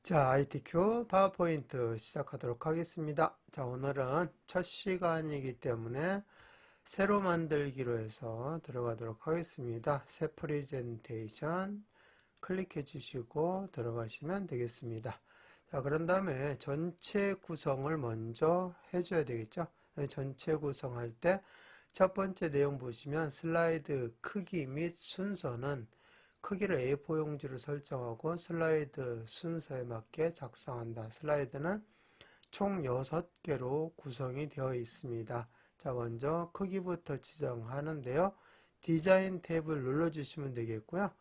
자, ITQ 파워포인트 시작하도록 하겠습니다. 자, 오늘은 첫 시간이기 때문에 새로 만들기로 해서 들어가도록 하겠습니다. 새 프레젠테이션 클릭해 주시고 들어가시면 되겠습니다. 자, 그런 다음에 전체 구성을 먼저 해줘야 되겠죠. 전체 구성할 때 첫 번째 내용 보시면 슬라이드 크기 및 순서는 크기를 A4 용지로 설정하고 슬라이드 순서에 맞게 작성한다. 슬라이드는 총 6개로 구성이 되어 있습니다. 자, 먼저 크기부터 지정하는데요. 디자인 탭을 눌러주시면 되겠고요.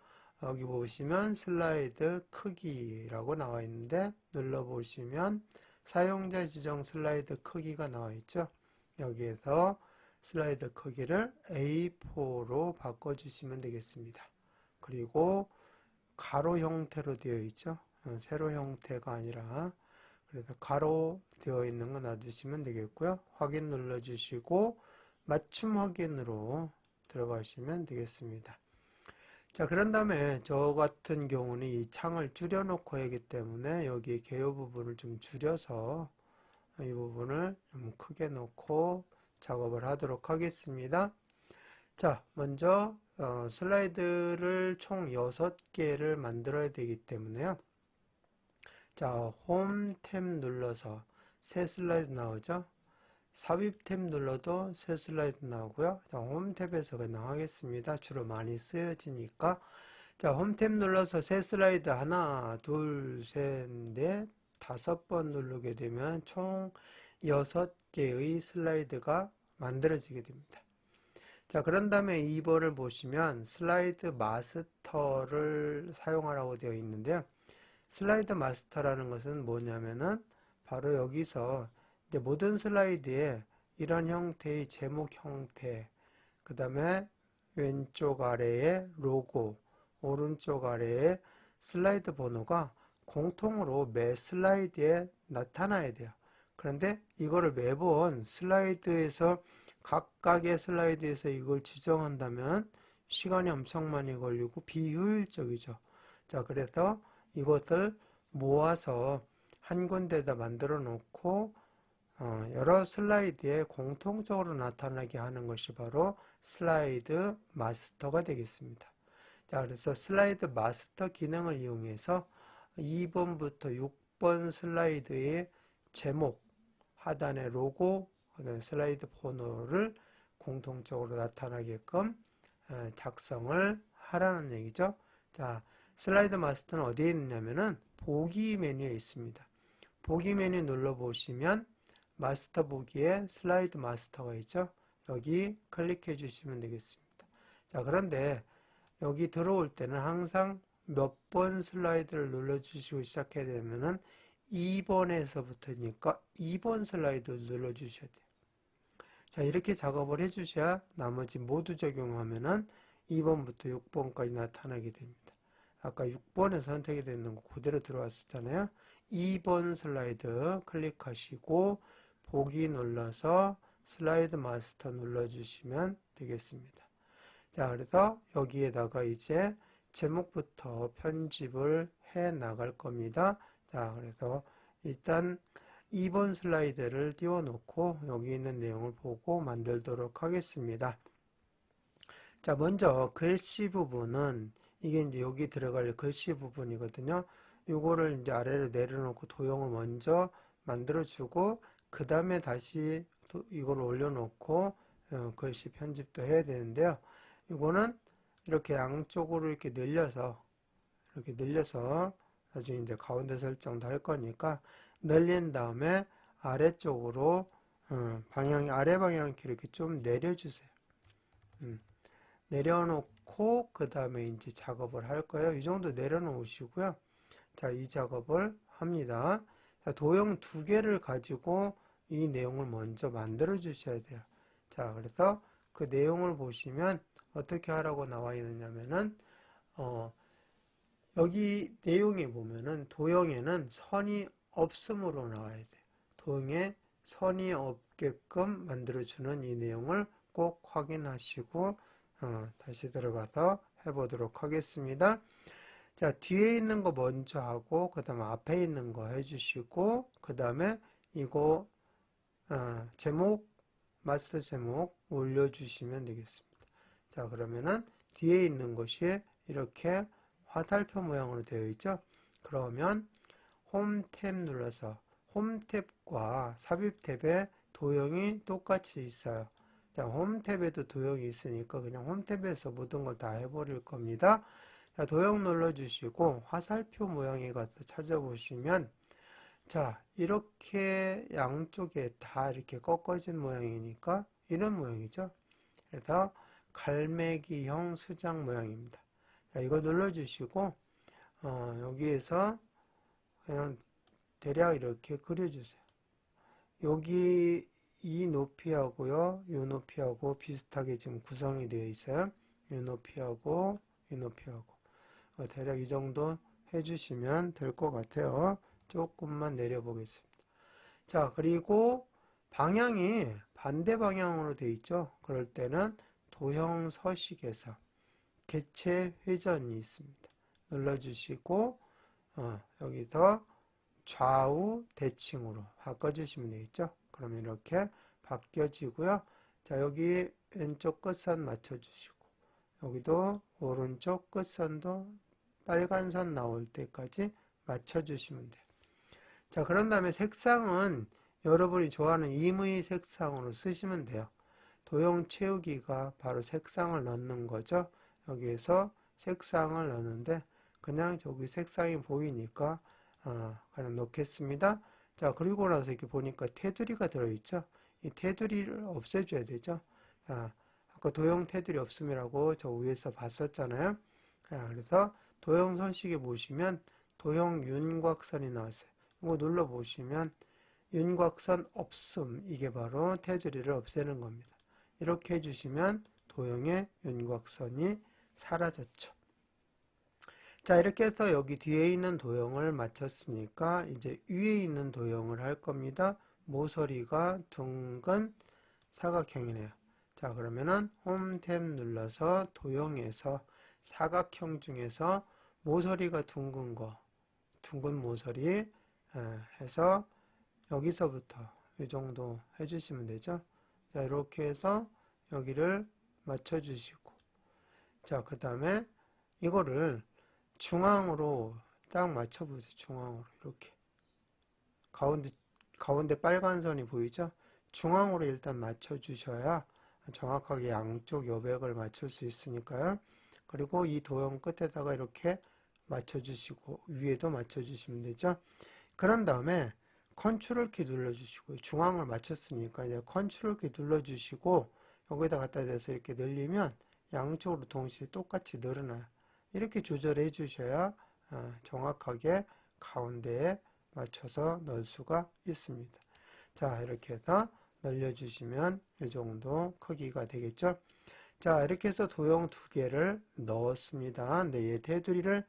여기 보시면 슬라이드 크기라고 나와 있는데 눌러보시면 사용자 지정 슬라이드 크기가 나와 있죠. 여기에서 슬라이드 크기를 A4로 바꿔주시면 되겠습니다. 그리고 가로 형태로 되어 있죠. 세로 형태가 아니라 그래서 가로 되어 있는 거 놔두시면 되겠고요. 확인 눌러주시고 맞춤 확인으로 들어가시면 되겠습니다. 자, 그런 다음에 저 같은 경우는 이 창을 줄여놓고 하기 때문에 여기 개요 부분을 좀 줄여서 이 부분을 좀 크게 놓고 작업을 하도록 하겠습니다. 자, 먼저 슬라이드를 총 6개를 만들어야 되기 때문에요. 자, 홈 탭 눌러서 새 슬라이드 나오죠. 삽입 탭 눌러도 새 슬라이드 나오고요. 자, 홈 탭에서 그냥 하겠습니다. 주로 많이 쓰여지니까. 자, 홈 탭 눌러서 새 슬라이드 하나, 둘, 셋, 넷, 5번 누르게 되면 총 6개의 슬라이드가 만들어지게 됩니다. 자, 그런 다음에 2번을 보시면 슬라이드 마스터를 사용하라고 되어 있는데요. 슬라이드 마스터라는 것은 뭐냐면은 바로 여기서 이제 모든 슬라이드에 이런 형태의 제목 형태, 그 다음에 왼쪽 아래에 로고, 오른쪽 아래에 슬라이드 번호가 공통으로 매 슬라이드에 나타나야 돼요. 그런데 이거를 매번 슬라이드에서 각각의 슬라이드에서 이걸 지정한다면 시간이 엄청 많이 걸리고 비효율적이죠. 자, 그래서 이것을 모아서 한 군데다 만들어 놓고 여러 슬라이드에 공통적으로 나타나게 하는 것이 바로 슬라이드 마스터가 되겠습니다. 자, 그래서 슬라이드 마스터 기능을 이용해서 2번부터 6번 슬라이드의 제목, 하단의 로고, 슬라이드 번호를 공통적으로 나타나게끔 작성을 하라는 얘기죠. 자, 슬라이드 마스터는 어디에 있냐면은 보기 메뉴에 있습니다. 보기 메뉴 눌러보시면 마스터 보기에 슬라이드 마스터가 있죠. 여기 클릭해 주시면 되겠습니다. 자, 그런데 여기 들어올 때는 항상 몇 번 슬라이드를 눌러주시고 시작해야 되면은 2번에서부터니까 2번 슬라이드를 눌러주셔야 돼요. 자, 이렇게 작업을 해주셔야 나머지 모두 적용하면은 2번부터 6번까지 나타나게 됩니다. 아까 6번에 선택이 되는 거 그대로 들어왔었잖아요. 2번 슬라이드 클릭하시고 보기 눌러서 슬라이드 마스터 눌러주시면 되겠습니다. 자, 그래서 여기에다가 이제 제목부터 편집을 해 나갈 겁니다. 자, 그래서 일단 2번 슬라이드를 띄워놓고 여기 있는 내용을 보고 만들도록 하겠습니다. 자, 먼저 글씨 부분은 이게 이제 여기 들어갈 글씨 부분이거든요. 요거를 이제 아래로 내려놓고 도형을 먼저 만들어주고 그 다음에 다시 이걸 올려놓고 글씨 편집도 해야 되는데요. 이거는 이렇게 양쪽으로 이렇게 늘려서 나중에 이제 가운데 설정도 할 거니까 늘린 다음에 아래쪽으로 아래 방향키 이렇게 좀 내려주세요. 내려놓고 그 다음에 이제 작업을 할 거예요. 이 정도 내려놓으시고요. 자, 이 작업을 합니다. 자, 도형 2개를 가지고 이 내용을 먼저 만들어 주셔야 돼요. 자, 그래서 그 내용을 보시면 어떻게 하라고 나와 있느냐면은 여기 내용에 보면은 도형에는 선이 없음으로 나와야 돼요. 도형에 선이 없게끔 만들어주는 이 내용을 꼭 확인하시고 다시 들어가서 해보도록 하겠습니다. 자, 뒤에 있는 거 먼저 하고, 그 다음에 앞에 있는 거 해주시고, 그 다음에 이거, 제목, 마스터 제목 올려주시면 되겠습니다. 자, 그러면은 뒤에 있는 것이 이렇게 화살표 모양으로 되어 있죠? 그러면 홈 탭 눌러서 홈 탭과 삽입 탭에 도형이 똑같이 있어요. 자, 홈 탭에도 도형이 있으니까 그냥 홈 탭에서 모든 걸 다 해버릴 겁니다. 자, 도형 눌러주시고 화살표 모양에 가서 찾아보시면 자, 이렇게 양쪽에 다 이렇게 꺾어진 모양이니까 이런 모양이죠. 그래서 갈매기형 수작 모양입니다. 자, 이거 눌러주시고 여기에서 그냥 대략 이렇게 그려주세요. 여기 이 높이하고요, 이 높이하고 비슷하게 지금 구성이 되어 있어요. 이 높이하고 이 높이하고 대략 이 정도 해주시면 될 것 같아요. 조금만 내려보겠습니다. 자, 그리고 방향이 반대 방향으로 되어 있죠. 그럴 때는 도형 서식에서 개체 회전이 있습니다. 눌러주시고 여기서 좌우 대칭으로 바꿔주시면 되겠죠. 그러면 이렇게 바뀌어지고요. 자, 여기 왼쪽 끝선 맞춰주시고 여기도 오른쪽 끝선도 빨간 선 나올 때까지 맞춰주시면 돼요. 자, 그런 다음에 색상은 여러분이 좋아하는 임의 색상으로 쓰시면 돼요. 도형 채우기가 바로 색상을 넣는 거죠. 여기에서 색상을 넣는데 그냥 저기 색상이 보이니까 그냥 넣겠습니다. 자, 그리고 나서 이렇게 보니까 테두리가 들어있죠. 이 테두리를 없애줘야 되죠. 자, 아까 도형 테두리 없음이라고 저 위에서 봤었잖아요. 자, 그래서 도형 서식에 보시면 도형 윤곽선이 나왔어요. 이거 눌러보시면 윤곽선 없음, 이게 바로 테두리를 없애는 겁니다. 이렇게 해주시면 도형의 윤곽선이 사라졌죠. 자, 이렇게 해서 여기 뒤에 있는 도형을 마쳤으니까 이제 위에 있는 도형을 할 겁니다. 모서리가 둥근 사각형이네요. 자, 그러면은 홈 탭 눌러서 도형에서 사각형 중에서 모서리가 둥근 거, 둥근 모서리 해서 여기서부터 이 정도 해주시면 되죠. 자, 이렇게 해서 여기를 맞춰주시고, 자, 그 다음에 이거를 중앙으로 딱 맞춰보세요. 중앙으로 이렇게 가운데 빨간 선이 보이죠? 중앙으로 일단 맞춰주셔야 정확하게 양쪽 여백을 맞출 수 있으니까요. 그리고 이 도형 끝에다가 이렇게 맞춰주시고 위에도 맞춰주시면 되죠. 그런 다음에 컨트롤 키 눌러주시고 중앙을 맞췄으니까 이제 컨트롤 키 눌러주시고 여기다 갖다 대서 이렇게 늘리면 양쪽으로 동시에 똑같이 늘어나요. 이렇게 조절해 주셔야 정확하게 가운데에 맞춰서 넣을 수가 있습니다. 자, 이렇게 해서 늘려주시면 이 정도 크기가 되겠죠. 자, 이렇게 해서 도형 두 개를 넣었습니다. 근데 얘 테두리를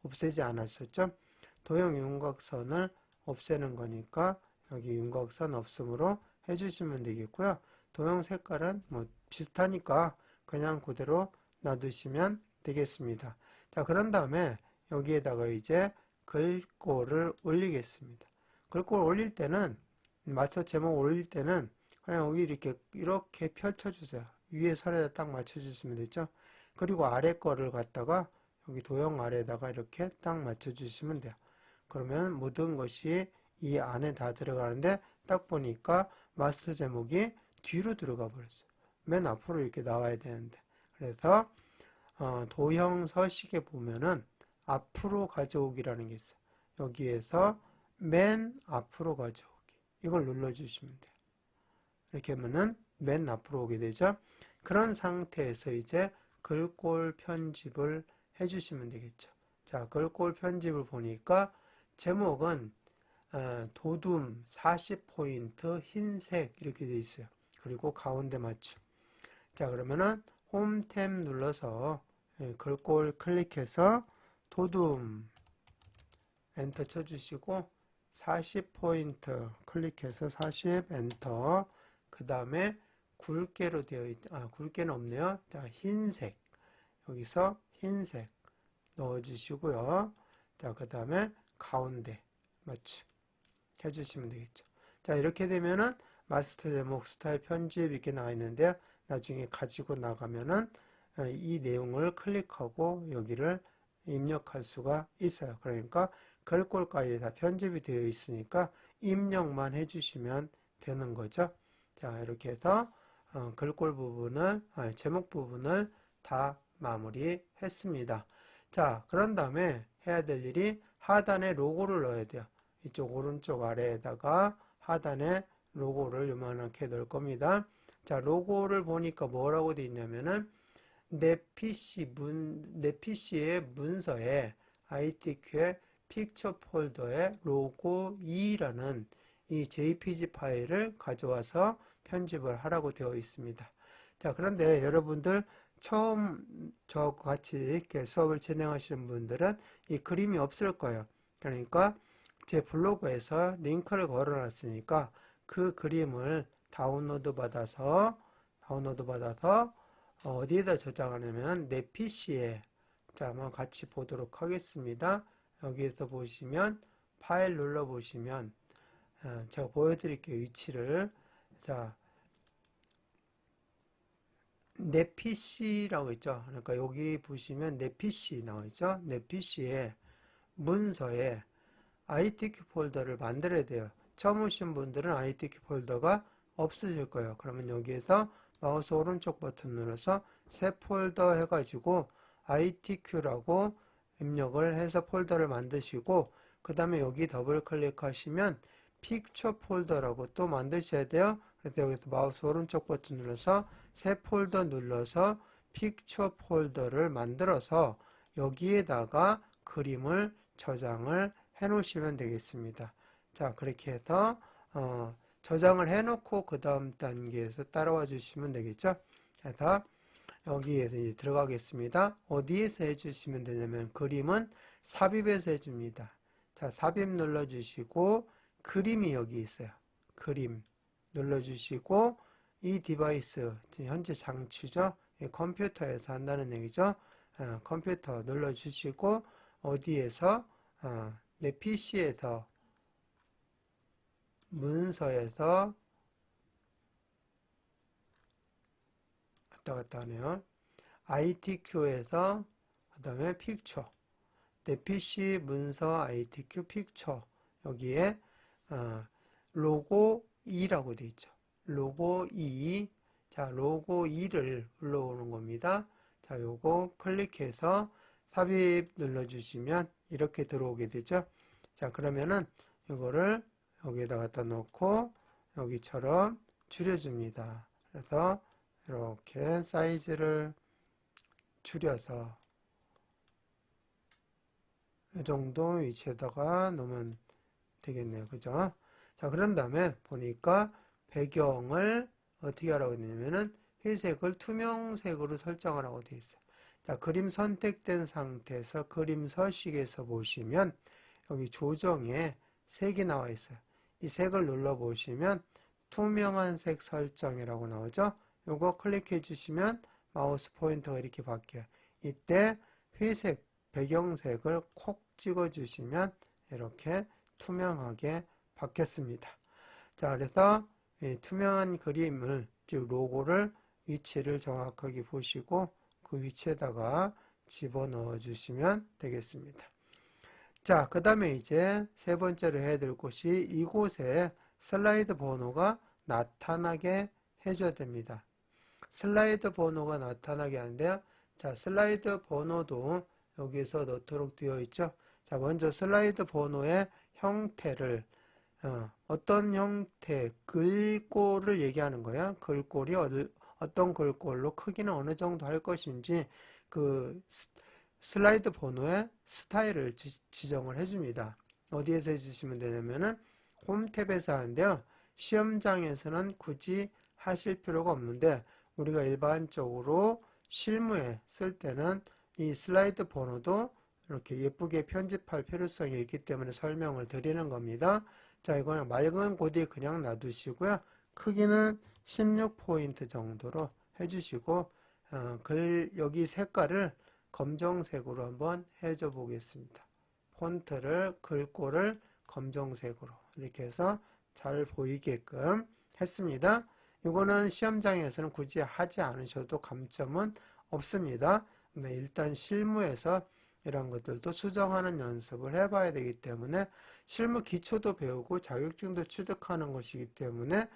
없애지 않았었죠. 도형 윤곽선을 없애는 거니까 여기 윤곽선 없음으로 해주시면 되겠고요. 도형 색깔은 뭐 비슷하니까 그냥 그대로 놔두시면 되겠습니다. 자, 그런 다음에 여기에다가 이제 글꼴을 올리겠습니다. 글꼴 올릴 때는 마스터 제목 올릴 때는 그냥 여기 이렇게 펼쳐주세요. 위에 선에다 딱 맞춰주시면 되죠. 그리고 아래 거를 갖다가 여기 도형 아래에다가 이렇게 딱 맞춰주시면 돼요. 그러면 모든 것이 이 안에 다 들어가는데 딱 보니까 마스터 제목이 뒤로 들어가 버렸어요. 맨 앞으로 이렇게 나와야 되는데. 그래서 도형 서식에 보면은 앞으로 가져오기라는 게 있어요. 여기에서 맨 앞으로 가져오기. 이걸 눌러주시면 돼요. 이렇게 하면은 맨 앞으로 오게 되죠. 그런 상태에서 이제 글꼴 편집을 해주시면 되겠죠. 자, 글꼴 편집을 보니까 제목은 도둠 40포인트 흰색 이렇게 되어 있어요. 그리고 가운데 맞춤. 자, 그러면은 홈 탭 눌러서 글꼴 클릭해서 도둠 엔터 쳐주시고 40포인트 클릭해서 40 엔터. 그 다음에 굵게로 되어 굵게는 없네요. 자, 흰색. 여기서 흰색 넣어주시고요. 자, 그 다음에 가운데 맞춤 해주시면 되겠죠. 자, 이렇게 되면은 마스터 제목, 스타일, 편집 이렇게 나와 있는데요. 나중에 가지고 나가면은 이 내용을 클릭하고 여기를 입력할 수가 있어요. 그러니까 글꼴까지 다 편집이 되어 있으니까 입력만 해주시면 되는 거죠. 자, 이렇게 해서 글꼴 부분을, 제목 부분을 다 마무리했습니다. 자, 그런 다음에 해야 될 일이 하단에 로고를 넣어야 돼요. 이쪽 오른쪽 아래에다가 하단에 로고를 요만하게 넣을 겁니다. 자, 로고를 보니까 뭐라고 되어 있냐면은 내 PC의 문서에 ITQ의 픽처 폴더에 로고 2라는 이 JPG 파일을 가져와서 편집을 하라고 되어 있습니다. 자, 그런데 여러분들 처음 저와 같이 이렇게 수업을 진행하시는 분들은 이 그림이 없을 거예요. 그러니까 제 블로그에서 링크를 걸어 놨으니까 그 그림을 다운로드 받아서 어디에다 저장하냐면 내 PC에, 자, 한번 같이 보도록 하겠습니다. 여기에서 보시면 파일 눌러 보시면 제가 보여드릴게요. 위치를. 자, 내 PC라고 있죠. 그러니까 여기 보시면 내 PC 나와 있죠. 내 PC에 문서에 ITQ 폴더를 만들어야 돼요. 처음 오신 분들은 ITQ 폴더가 없으실 거예요. 그러면 여기에서 마우스 오른쪽 버튼 눌러서 새 폴더 해가지고 ITQ라고 입력을 해서 폴더를 만드시고 그 다음에 여기 더블 클릭하시면 픽처 폴더라고 또 만드셔야 돼요. 그래서 여기서 마우스 오른쪽 버튼 눌러서 새 폴더 눌러서 픽처 폴더를 만들어서 여기에다가 그림을 저장을 해 놓으시면 되겠습니다. 자, 그렇게 해서 저장을 해 놓고 그 다음 단계에서 따라와 주시면 되겠죠. 그래서 여기에서 이제 들어가겠습니다. 어디에서 해주시면 되냐면 그림은 삽입에서 해줍니다. 자, 삽입 눌러주시고 그림이 여기 있어요. 그림 눌러주시고 이 디바이스, 현재 장치죠. 컴퓨터에서 한다는 얘기죠. 컴퓨터 눌러주시고 어디에서 내 PC에서 문서에서 왔다 갔다 하네요. ITQ에서 그 다음에 픽처, 내 PC 문서 ITQ 픽처, 여기에 로고 2라고 되어 있죠. 로고 2. 자, 로고 2를 불러오는 겁니다. 자, 요거 클릭해서 삽입 눌러주시면 이렇게 들어오게 되죠. 자, 그러면은 이거를 여기에다 갖다 놓고 여기처럼 줄여줍니다. 그래서 이렇게 사이즈를 줄여서 이 정도 위치에다가 놓으면 되겠네요. 그죠? 자, 그런 다음에 보니까 배경을 어떻게 하라고 했냐면은 회색을 투명색으로 설정하라고 되어 있어요. 자, 그림 선택된 상태에서 그림 서식에서 보시면 여기 조정에 색이 나와 있어요. 이 색을 눌러 보시면 투명한 색 설정이라고 나오죠. 요거 클릭해 주시면 마우스 포인터가 이렇게 바뀌어요. 이때 회색 배경색을 콕 찍어 주시면 이렇게 투명하게 바뀌었습니다. 자, 그래서 이 투명한 그림을, 즉 로고를 위치를 정확하게 보시고 그 위치에다가 집어넣어 주시면 되겠습니다. 자, 그 다음에 이제 세 번째로 해야 될 것이 이곳에 슬라이드 번호가 나타나게 해줘야 됩니다. 슬라이드 번호가 나타나게 하는데요. 자, 슬라이드 번호도 여기서 넣도록 되어 있죠. 자, 먼저 슬라이드 번호의 형태를 어떤 형태, 글꼴을 얘기하는 거야. 글꼴이 어떤 글꼴로 크기는 어느 정도 할 것인지 그 슬라이드 번호의 스타일을 지정을 해줍니다. 어디에서 해주시면 되냐면은 홈 탭에서 하는데요. 시험장에서는 굳이 하실 필요가 없는데 우리가 일반적으로 실무에 쓸 때는 이 슬라이드 번호도 이렇게 예쁘게 편집할 필요성이 있기 때문에 설명을 드리는 겁니다. 자, 이거는 맑은 고디 그냥 놔두시고요. 크기는 16포인트 정도로 해주시고 여기 색깔을 검정색으로 한번 해줘 보겠습니다. 폰트를, 글꼴을 검정색으로 이렇게 해서 잘 보이게끔 했습니다. 이거는 시험장에서는 굳이 하지 않으셔도 감점은 없습니다. 근데 일단 실무에서 이런 것들도 수정하는 연습을 해봐야 되기 때문에 실무 기초도 배우고 자격증도 취득하는 것이기 때문에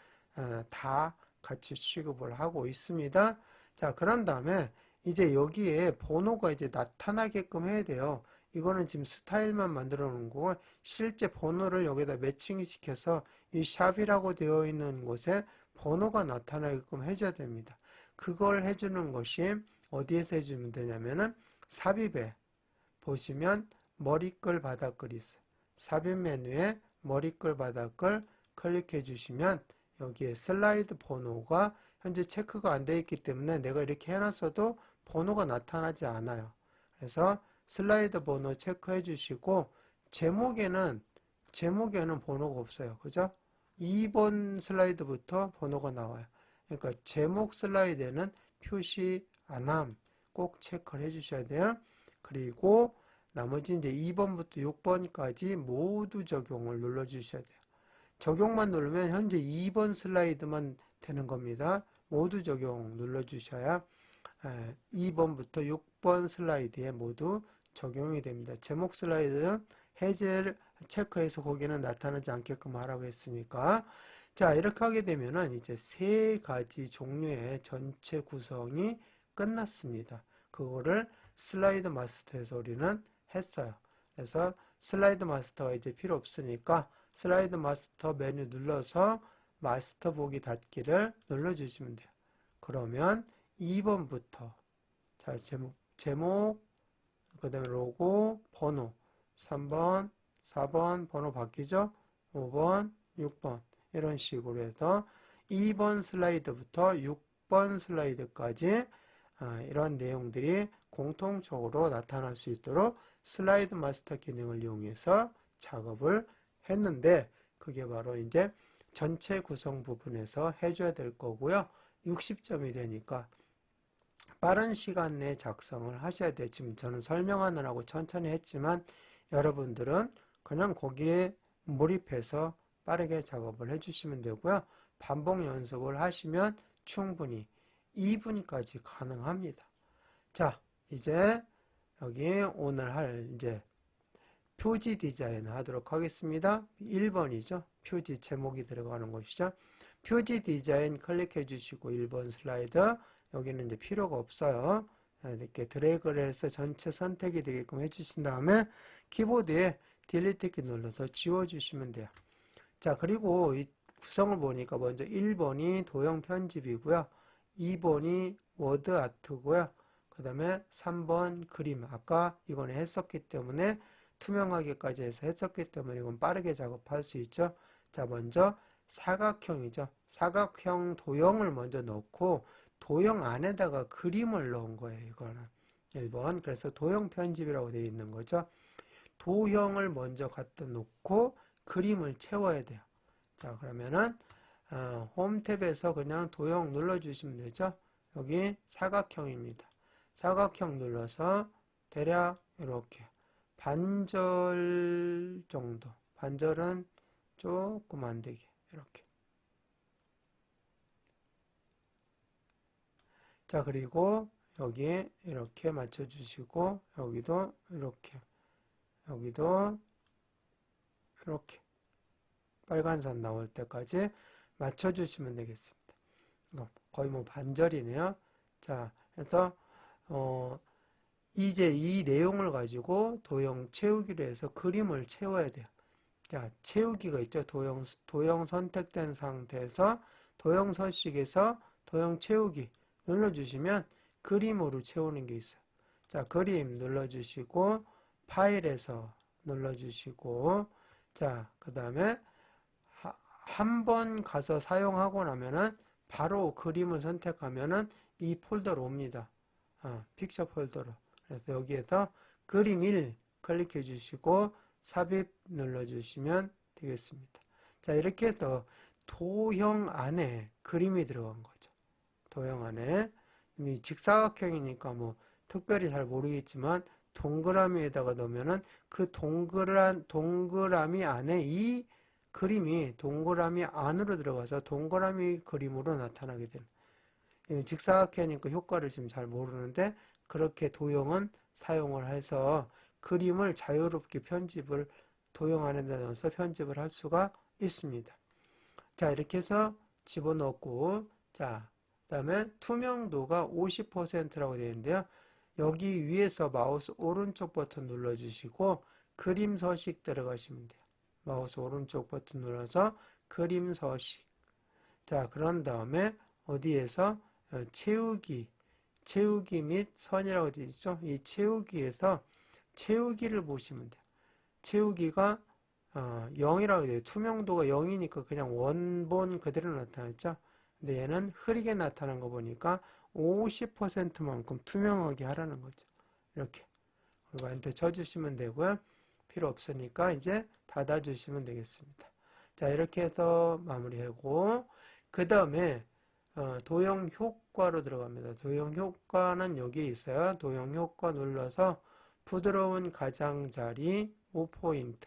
다 같이 취급을 하고 있습니다. 자, 그런 다음에 이제 여기에 번호가 이제 나타나게끔 해야 돼요. 이거는 지금 스타일만 만들어 놓은 거고 실제 번호를 여기다 매칭 시켜서 이 샵이라고 되어 있는 곳에 번호가 나타나게끔 해줘야 됩니다. 그걸 해주는 것이 어디에서 해주면 되냐면은 삽입에 보시면 머리글 바닥글이 있어요. 삽입 메뉴에 머리글 바닥글 클릭해 주시면 여기에 슬라이드 번호가 현재 체크가 안 되어 있기 때문에 내가 이렇게 해놨어도 번호가 나타나지 않아요. 그래서 슬라이드 번호 체크해 주시고 제목에는 번호가 없어요. 그죠? 2번 슬라이드부터 번호가 나와요. 그러니까 제목 슬라이드에는 표시 안함 꼭 체크를 해 주셔야 돼요. 그리고 나머지 이제 2번부터 6번까지 모두 적용을 눌러 주셔야 돼요. 적용만 누르면 현재 2번 슬라이드만 되는 겁니다. 모두 적용 눌러 주셔야 2번부터 6번 슬라이드에 모두 적용이 됩니다. 제목 슬라이드는 해제를 체크해서 거기는 나타나지 않게끔 하라고 했으니까 자 이렇게 하게 되면은 이제 세 가지 종류의 전체 구성이 끝났습니다. 그거를 슬라이드 마스터에서 우리는 했어요. 그래서 슬라이드 마스터가 이제 필요 없으니까 슬라이드 마스터 메뉴 눌러서 마스터 보기 닫기를 눌러주시면 돼요. 그러면 2번부터 자 제목 그 다음에 로고 번호 3번 4번 번호 바뀌죠. 5번 6번 이런 식으로 해서 2번 슬라이드부터 6번 슬라이드까지 이런 내용들이 공통적으로 나타날 수 있도록 슬라이드 마스터 기능을 이용해서 작업을 했는데 그게 바로 이제 전체 구성 부분에서 해줘야 될 거고요. 60점이 되니까 빠른 시간 내에 작성을 하셔야 돼요. 지금 저는 설명하느라고 천천히 했지만 여러분들은 그냥 거기에 몰입해서 빠르게 작업을 해주시면 되고요. 반복 연습을 하시면 충분히 2분까지 가능합니다. 자, 이제 여기 오늘 할 이제 표지 디자인 하도록 하겠습니다. 1번이죠. 표지 제목이 들어가는 것이죠. 표지 디자인 클릭해 주시고 1번 슬라이드 여기는 이제 필요가 없어요. 이렇게 드래그를 해서 전체 선택이 되게끔 해주신 다음에 키보드에 딜리트 키 눌러서 지워주시면 돼요. 자, 그리고 이 구성을 보니까 먼저 1번이 도형 편집이고요. 2번이 워드 아트고요. 그 다음에 3번 그림. 아까 이거는 했었기 때문에 투명하게까지 해서 했었기 때문에 이건 빠르게 작업할 수 있죠. 자, 먼저 사각형이죠. 사각형 도형을 먼저 넣고 도형 안에다가 그림을 넣은 거예요. 이거는 1번. 그래서 도형 편집이라고 되어 있는 거죠. 도형을 먼저 갖다 놓고 그림을 채워야 돼요. 자, 그러면은 홈 탭에서 그냥 도형 눌러주시면 되죠. 여기 사각형입니다. 사각형 눌러서 대략 이렇게 반절 정도, 반절은 조금 안 되게 이렇게. 자, 그리고 여기에 이렇게 맞춰주시고 여기도 이렇게, 여기도 이렇게 빨간 선 나올 때까지 맞춰주시면 되겠습니다. 거의 뭐 반절이네요. 자, 그래서 이제 이 내용을 가지고 도형 채우기로 해서 그림을 채워야 돼요. 자, 채우기가 있죠. 도형 선택된 상태에서 도형 서식에서 도형 채우기 눌러주시면 그림으로 채우는 게 있어요. 자, 그림 눌러주시고 파일에서 눌러주시고 자, 그 다음에 한 번 가서 사용하고 나면은 바로 그림을 선택하면은 이 폴더로 옵니다. 픽처 폴더로. 그래서 여기에서 그림 1 클릭해 주시고 삽입 눌러 주시면 되겠습니다. 자, 이렇게 해서 도형 안에 그림이 들어간 거죠. 도형 안에 이미 직사각형이니까 뭐 특별히 잘 모르겠지만 동그라미에다가 넣으면은 그 동그라미 안에 이 그림이 동그라미 안으로 들어가서 동그라미 그림으로 나타나게 되는. 직사각형 하니까 효과를 지금 잘 모르는데 그렇게 도형은 사용을 해서 그림을 자유롭게 편집을 도형 안에다 넣어서 편집을 할 수가 있습니다. 자, 이렇게 해서 집어넣고, 자, 그 다음에 투명도가 50%라고 되어 있는데요. 여기 위에서 마우스 오른쪽 버튼 눌러주시고 그림 서식 들어가시면 돼요. 마우스 오른쪽 버튼 눌러서 그림 서식. 자, 그런 다음에 어디에서 채우기 및 선이라고 되어 있죠. 이 채우기에서 채우기를 보시면 돼요. 채우기가 0이라고 돼요. 투명도가 0이니까 그냥 원본 그대로 나타났죠. 근데 얘는 흐리게 나타난 거 보니까 50%만큼 투명하게 하라는 거죠. 이렇게. 그리고 엔터 쳐주시면 되고요. 필요 없으니까 이제 닫아주시면 되겠습니다. 자, 이렇게 해서 마무리하고, 그 다음에 도형 효과로 들어갑니다. 도형 효과는 여기 있어요. 도형 효과 눌러서 부드러운 가장자리 5포인트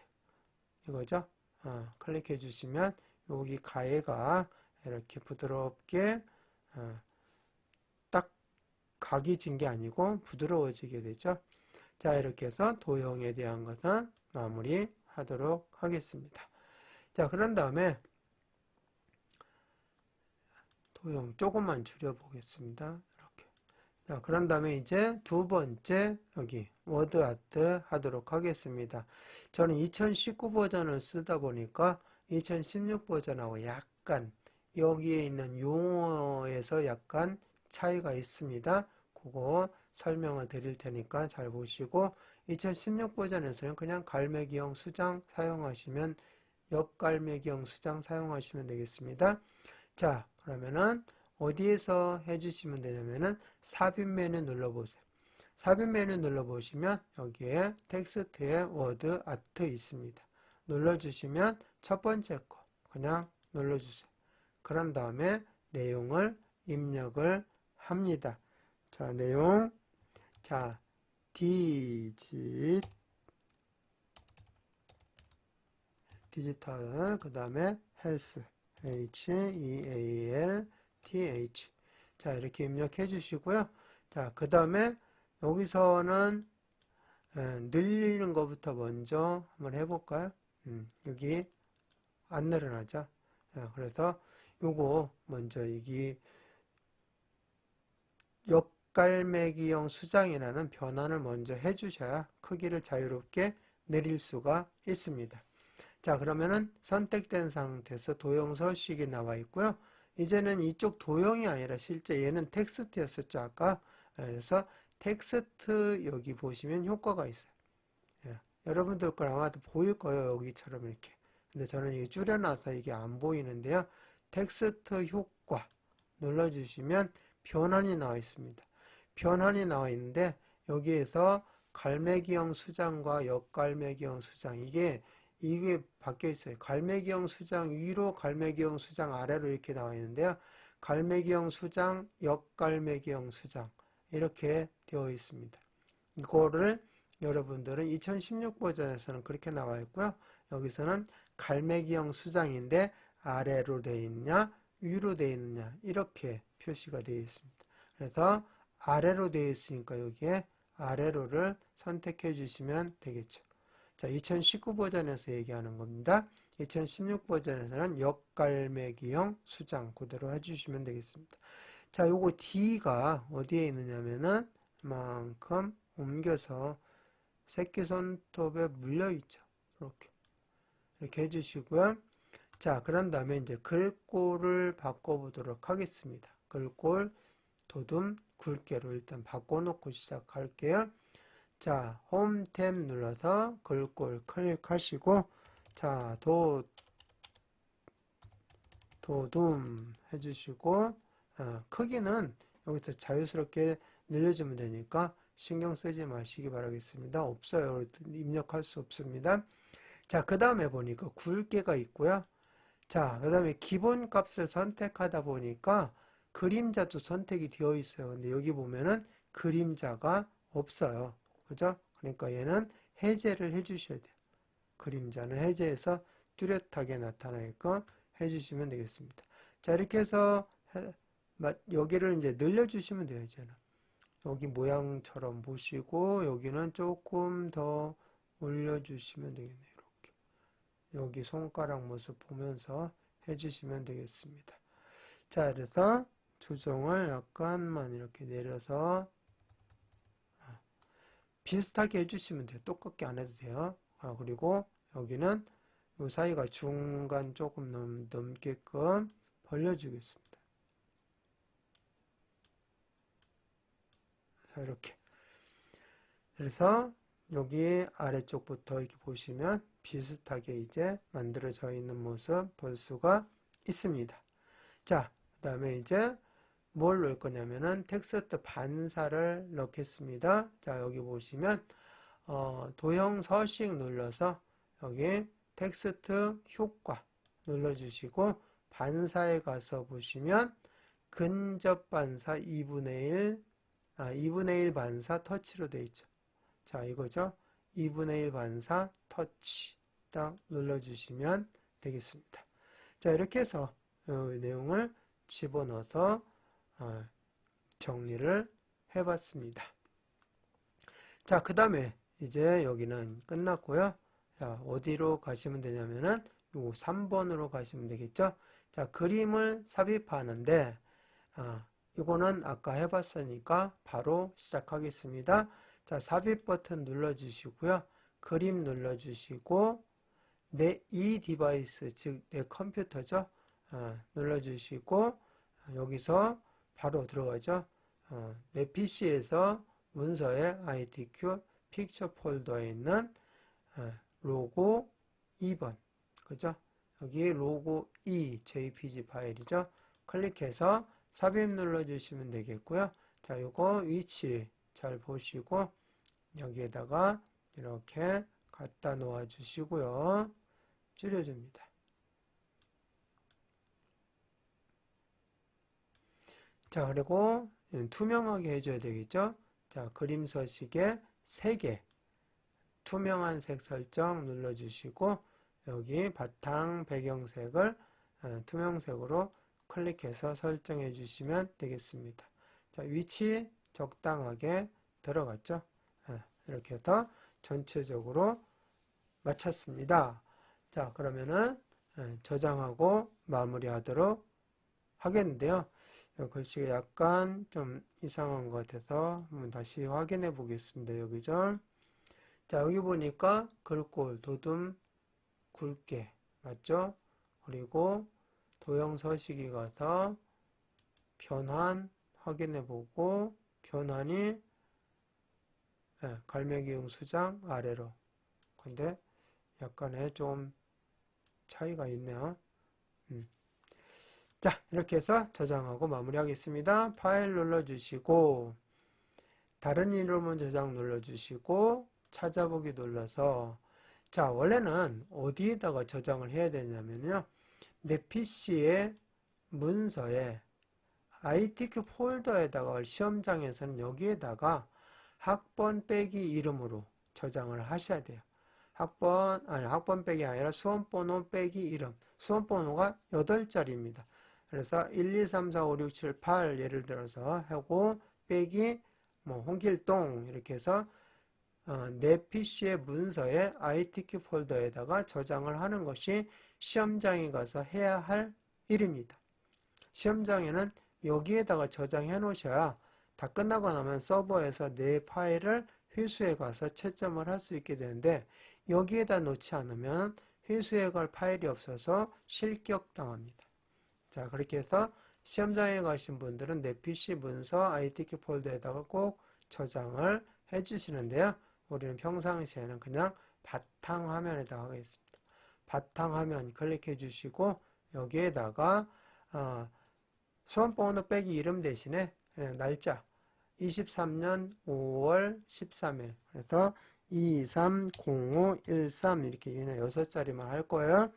이거죠. 클릭해 주시면 여기 가해가 이렇게 부드럽게 딱 각이 진 게 아니고 부드러워지게 되죠. 자, 이렇게 해서 도형에 대한 것은 마무리 하도록 하겠습니다. 자, 그런 다음에 도형 조금만 줄여 보겠습니다. 이렇게. 자, 그런 다음에 이제 두 번째 여기 워드 아트 하도록 하겠습니다. 저는 2019 버전을 쓰다 보니까 2016 버전하고 약간 여기에 있는 용어에서 약간 차이가 있습니다. 그거 설명을 드릴 테니까 잘 보시고, 2016 버전에서는 그냥 갈매기형 수장 사용하시면, 역갈매기형 수장 사용하시면 되겠습니다. 자, 그러면은 어디에서 해주시면 되냐면은 삽입 메뉴 눌러보세요. 삽입 메뉴 눌러보시면 여기에 텍스트에 워드 아트 있습니다. 눌러주시면 첫 번째 거 그냥 눌러주세요. 그런 다음에 내용을 입력을 합니다. 자, 내용, 자, 디지털, 그 다음에 헬스, HEALTH. 자, 이렇게 입력해 주시고요. 자, 그 다음에 여기서는 늘리는 것부터 먼저 한번 해볼까요? 여기 안 늘어나죠? 그래서 요거 먼저 여기 역갈매기형 수장이라는 변환을 먼저 해주셔야 크기를 자유롭게 내릴 수가 있습니다. 자, 그러면은 선택된 상태에서 도형 서식이 나와 있고요. 이제는 이쪽 도형이 아니라 실제 얘는 텍스트였었죠, 아까. 그래서 텍스트 여기 보시면 효과가 있어요. 여러분들 걸 아마도 보일 거예요, 여기처럼 이렇게. 근데 저는 이게 줄여놔서 이게 안 보이는데요. 텍스트 효과 눌러주시면 변환이 나와 있습니다. 변환이 나와 있는데 여기에서 갈매기형 수장과 역갈매기형 수장 이게 바뀌어 있어요. 갈매기형 수장 위로, 갈매기형 수장 아래로 이렇게 나와 있는데요. 갈매기형 수장, 역갈매기형 수장 이렇게 되어 있습니다. 이거를 여러분들은 2016 버전에서는 그렇게 나와 있고요. 여기서는 갈매기형 수장인데 아래로 되어 있느냐 위로 되어 있느냐 이렇게 표시가 되어 있습니다. 그래서 아래로 되어 있으니까 여기에 아래로를 선택해 주시면 되겠죠. 자, 2019 버전에서 얘기하는 겁니다. 2016 버전에서는 역갈매기형 수장 그대로 해주시면 되겠습니다. 자, 요거 D가 어디에 있느냐면은 이만큼 옮겨서 새끼손톱에 물려있죠. 이렇게 해주시고요. 자, 그런 다음에 이제 글꼴을 바꿔보도록 하겠습니다. 글꼴 도둠 굵게로 일단 바꿔놓고 시작할게요. 자, 홈 탭 눌러서 글꼴 클릭하시고, 자, 도둠 해주시고, 크기는 여기서 자유스럽게 늘려주면 되니까 신경 쓰지 마시기 바라겠습니다. 없어요. 입력할 수 없습니다. 자, 그 다음에 보니까 굵게가 있고요. 자, 그 다음에 기본 값을 선택하다 보니까 그림자도 선택이 되어 있어요. 근데 여기 보면은 그림자가 없어요. 그죠? 그러니까 얘는 해제를 해주셔야 돼요. 그림자는 해제해서 뚜렷하게 나타나게끔 해주시면 되겠습니다. 자, 이렇게 해서 여기를 이제 늘려주시면 돼요, 이제는. 여기 모양처럼 보시고, 여기는 조금 더 올려주시면 되겠네요, 이렇게. 여기 손가락 모습 보면서 해주시면 되겠습니다. 자, 그래서 조정을 약간만 이렇게 내려서 비슷하게 해주시면 돼요. 똑같게 안 해도 돼요. 그리고 여기는 이 사이가 중간 조금 넘게끔 벌려주겠습니다. 자, 이렇게. 그래서 여기 아래쪽부터 이렇게 보시면 비슷하게 이제 만들어져 있는 모습 볼 수가 있습니다. 자, 그 다음에 이제 뭘 넣을 거냐면은 텍스트 반사를 넣겠습니다. 자, 여기 보시면 도형 서식 눌러서 여기 텍스트 효과 눌러주시고 반사에 가서 보시면 근접 반사 2분의 1 반사 터치로 되어 있죠. 자, 이거죠. 2분의 1 반사 터치 딱 눌러주시면 되겠습니다. 자, 이렇게 해서 내용을 집어넣어서 정리를 해봤습니다. 자, 그 다음에 이제 여기는 끝났고요. 자, 어디로 가시면 되냐면은 요 3번으로 가시면 되겠죠. 자, 그림을 삽입하는데 이거는 아까 해봤으니까 바로 시작하겠습니다. 자, 삽입 버튼 눌러주시고요. 그림 눌러주시고 이 디바이스, 즉 내 컴퓨터죠. 눌러주시고 여기서 바로 들어가죠. 내 PC에서 문서에 ITQ 픽처 폴더에 있는 로고 2번, 그죠? 여기 로고 2 JPG 파일이죠. 클릭해서 삽입 눌러주시면 되겠고요. 자, 요거 위치 잘 보시고 여기에다가 이렇게 갖다 놓아 주시고요. 줄여줍니다. 자, 그리고 투명하게 해줘야 되겠죠. 자, 그림 서식에 3개 투명한 색 설정 눌러주시고 여기 바탕 배경색을 투명색으로 클릭해서 설정해 주시면 되겠습니다. 자, 위치 적당하게 들어갔죠. 이렇게 해서 전체적으로 마쳤습니다. 자, 그러면은 저장하고 마무리하도록 하겠는데요. 글씨가 약간 좀 이상한 것 같아서 한번 다시 확인해 보겠습니다. 여기죠. 자, 여기 보니까 글꼴, 도둠, 굵게 맞죠? 그리고 도형 서식이 가서 변환 확인해 보고 변환이 갈매기응 수장 아래로. 근데 약간의 좀 차이가 있네요. 자, 이렇게 해서 저장하고 마무리하겠습니다. 파일 눌러주시고 다른 이름은 저장 눌러주시고 찾아보기 눌러서 자, 원래는 어디에다가 저장을 해야 되냐면요. 내 PC의 문서에 ITQ 폴더에다가 시험장에서는 여기에다가 학번 빼기 이름으로 저장을 하셔야 돼요. 학번 빼기 아니라 수험번호 빼기 이름. 수험번호가 8자리입니다. 그래서 1, 2, 3, 4, 5, 6, 7, 8 예를 들어서 하고 빼기 홍길동 이렇게 해서 내 PC의 문서에 ITQ 폴더에다가 저장을 하는 것이 시험장에 가서 해야 할 일입니다. 시험장에는 여기에다가 저장해 놓으셔야 다 끝나고 나면 서버에서 내 파일을 회수해 가서 채점을 할 수 있게 되는데 여기에다 놓지 않으면 회수해 갈 파일이 없어서 실격당합니다. 자, 그렇게 해서 시험장에 가신 분들은 내 PC 문서 ITQ 폴더에다가 꼭 저장을 해 주시는데요. 우리는 평상시에는 그냥 바탕화면에다가 하겠습니다. 바탕화면 클릭해 주시고 여기에다가 수험번호 빼기 이름 대신에 그냥 날짜 23년 5월 13일 그래서 230513 이렇게 그냥 6자리만 할 거예요.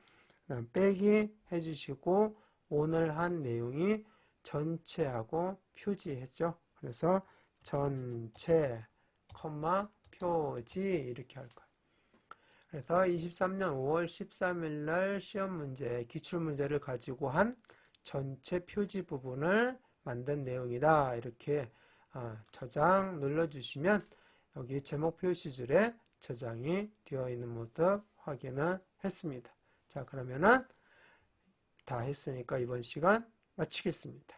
그럼 빼기 해주시고 오늘 한 내용이 전체하고 표지했죠. 그래서 전체 컴마 표지 이렇게 할 거예요. 그래서 23년 5월 13일 날 시험 문제, 기출문제를 가지고 한 전체 표지 부분을 만든 내용이다. 이렇게 저장 눌러주시면 여기 제목 표시줄에 저장이 되어 있는 모습 확인을 했습니다. 자, 그러면은 다 했으니까 이번 시간 마치겠습니다.